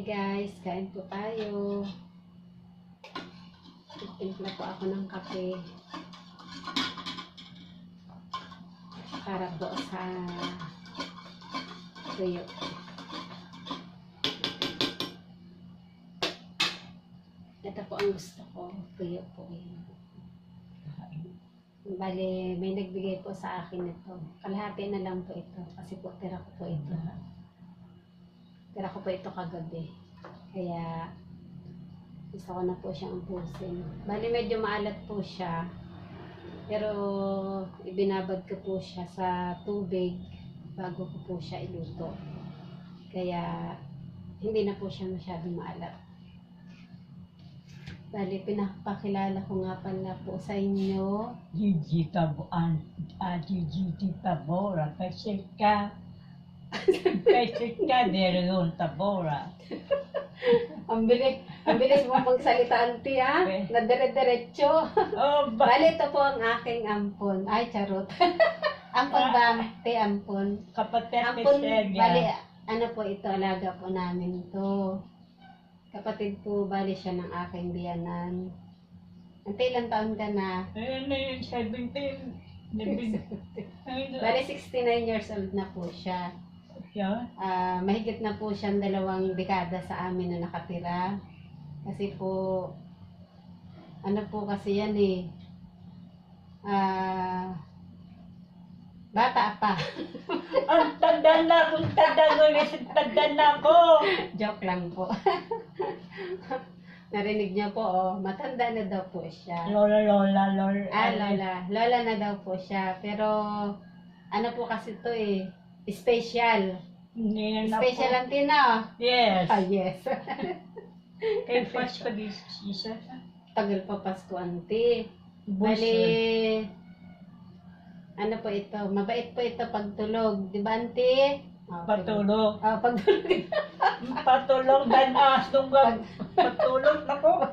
guys, kain po tayo. Timpla po ako ng kape. Para po sa tuyo. Ito po ang gusto ko. Tuyo po yun. Bale, may nagbigay po sa akin ito. Kalahati na lang po ito. Kasi po, tira ko po ito. Tira ko po ito kagabi. Kaya, gusto ko na po siyang ubusin. Bale, medyo maalat po siya. Pero, ibinabad ko po siya sa tubig bago ko po siya iluto. Kaya, hindi na po siya masyadong maalat. Bali, pinapakilala ko nga pala po sa inyo. Gigi Tabora, kasi ka meron Tabora. Ang bilis mo magsalita, auntie, ha? Okay. Na dire-diretso. Oh, Bali, ito po ang aking ampon. Ay, charot. Ampon ba, auntie? Ampon. kapatid Ampon, ni bali, Celia. ano po ito, alaga po namin ito. Kapatid po, bali siya ng aking biyanan. Auntie, ilang taon ka na? Ayun na yun, 17. Bali, 69 years old na po siya. Yan. Mahigit na po siyang 2 dekada sa amin na nakatira. Kasi po, ano po kasi yan eh, bata pa. Ang tanda na akong tanda na ako. Joke lang po. Narinig niyo po, oh, matanda na daw po siya. Lola. Lola na daw po siya. Pero, ano po kasi to eh, special. Hindi na Special po. ang tina. Yes. Ah, yes. Kay first ko this isa. Tagal pa Pasko, auntie. Bali. Bali, ano po ito? Mabait po ito pagtulog. Di ba, auntie? Patulog. Pagtulog. Patulog dan asong gab. Patulog nako.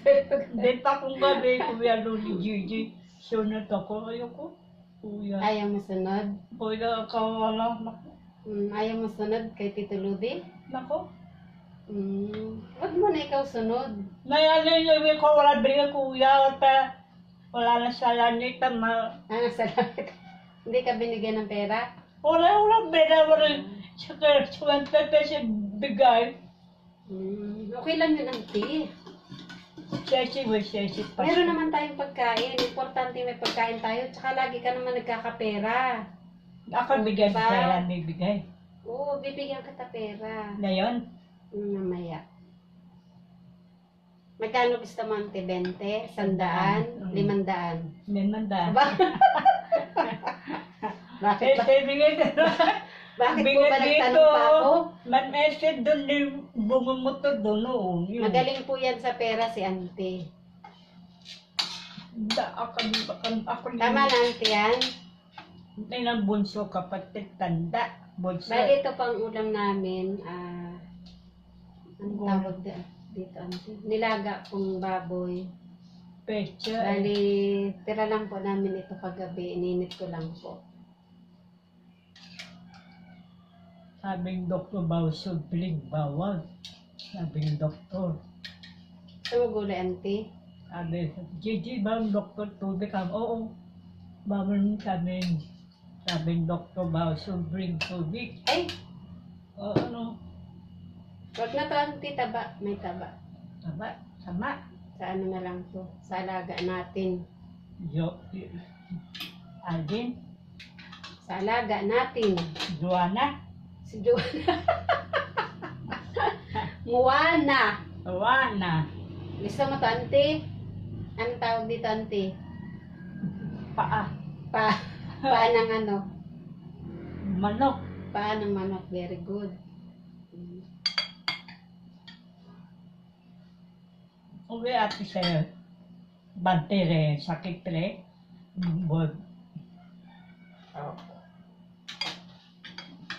Hindi pa kung gabi kuya Luli Gigi. Sunod ako. Ayoko. Kuya. Ayaw mo sunod? Kuya kawala. Nako. Ayaw mo sunod kay Tito Ludi? Nako. Wag mo na ikaw sunod. Nayalin yung ko wala bigay kuya. Wala na sa lanit. Salamat. Hindi ka binigyan ng pera? Wala beda. Wala. Sa 20 pesos bigay. Okay lang yun, auntie. Sesi. Meron naman tayong pagkain. Importante may pagkain tayo. Tsaka lagi ka naman nagkakapera. Ako bigay Diba? sa may bigay. Oo, bibigyan kita pera. Ngayon. Mamaya. Magkano gusto mo, auntie? 20? 100? 500? Nemanda. Aba? Bakit ba? Bigay Bakit po ba nagtanong pa ako? Man-esed doon din bumumotor doon noon. Magaling po yan sa pera si auntie. Ako Tama na, auntie, yan? Ay ng bunso kapatid, tanda. Bunso. Bali, ito pang ulam namin. Anong tawag dito, auntie? Nilaga pong baboy. Pecha. Bali, tira lang po namin ito kagabi. Ininit ko lang po. Sabing doktor bawal subling, bawal. Sabing doktor. Ito mo gulay, auntie? Sabi, Gigi ba ang doktor tubig ka? Oo. Bawal sabing, sabing doktor bawal subling tubig. Ay, O ano? wag na to, auntie. Taba. May taba. Sama. Sa ano na lang to. Sa alaga natin. Alvin, Sa alaga natin. Joanna, Si Joanna. Moana. Joanna, Gusto mo to, auntie? Anong tawag dito, auntie? Paa, Paa ng ano? Manok, Paa ng manok. Very good. uwi ati sa'yo. Bante rin, sakit rin. Bod.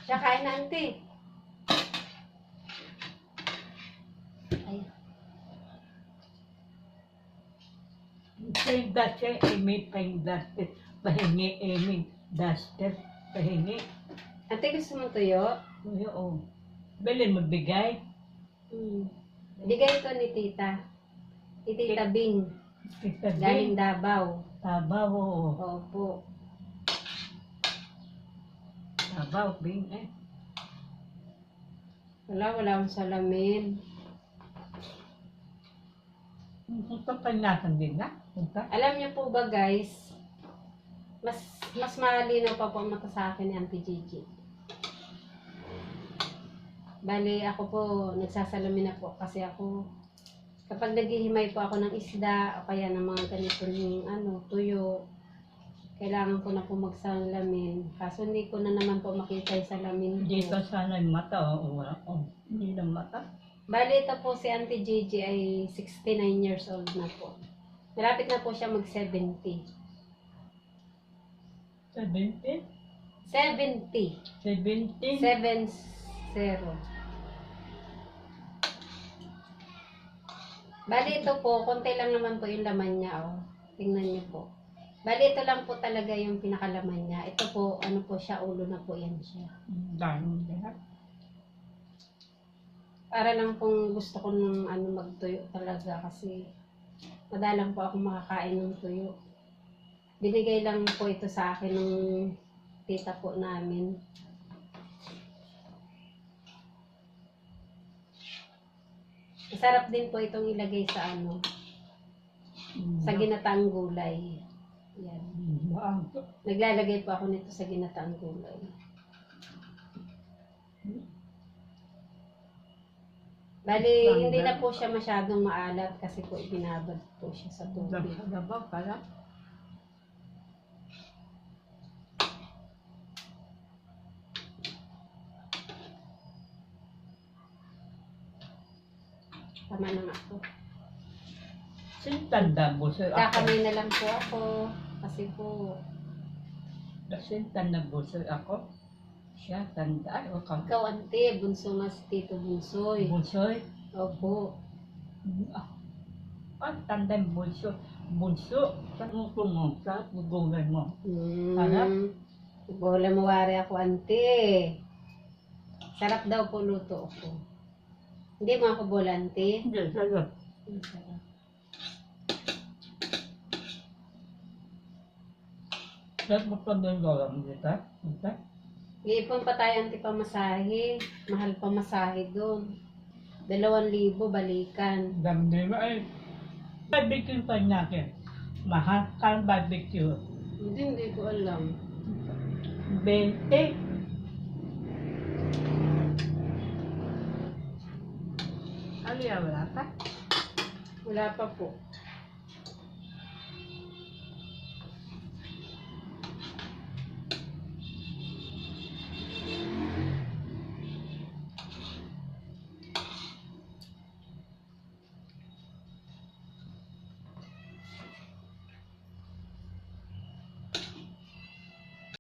Siya kain na, auntie. Ay. Pagdaster, emi, pagdaster. Pahingi, emi, daster, pahingi. Ate, gusto mo tuyo? Oo. Bilin mo bigay. Bigay ito ni Tita. Ni Tita Bing. Tita Galing Bing. Davao. Tabaw, oo. Opo. Tabaw, Bing eh. Wala akong salamin. Punta pa natin din na. Punta. Alam niyo po ba guys, mas malinaw pa po ang mata sa akin ni Auntie Gigi. Bali, ako po, nagsasalamin na po kasi ako, kapag naghihimay po ako ng isda o kaya ng mga ganito yung tuyo, kailangan ko na po magsalamin. Kaso hindi ko na naman po makita yung salamin Hindi ko. ka sana yung mata, oo. Oh, hindi na mata. Bali, ito po si Auntie Gigi ay 69 years old na po. Malapit na po siya mag-70. 70? 70. 70? 70. Bali ito po, konti lang naman po yung laman niya, oh. Tingnan niyo po. Bali ito lang po talaga yung pinakalaman niya. Ito po, ano po siya, ulo na po yan siya. Dami lahat. Para lang pong gusto ko ng magtuyo talaga kasi madalang po ako makakain ng tuyo. Binigay lang po ito sa akin ng tita po namin. Masarap din po itong ilagay sa sa ginataang gulay. Yan. Naglalagay po ako nito sa ginataang gulay. Bali, hindi na po siya masyadong maalat kasi po ibinabad po siya sa tubig. Dabaw pala. Tama na nga po. Sintanda mo sir ako. Kakamay na lang po ako kasi po Sintanda mo sir ako. Siya, tanda. O ka. ikaw ante, bunso nga si Tito Bunsoy. Bunsoy. Opo. Tanda yung bunso. Bunso. Saan mo pumunta? Gugulan mo. Sarap? Bola mo wari ako ante. Sarap daw po luto ko. Hindi mo ako bola ante. Hindi, sarap. Sarap. Sarap mo pa doon lolang dito. Punta. Iipon pa tayo ante pamasahe. Mahal pamasahe doon. 2,000 balikan. Dami mo ay. Barbecue pa natin. Mahal kang barbecue. Hindi ko alam. 20. Ano yan, wala pa? Wala pa po.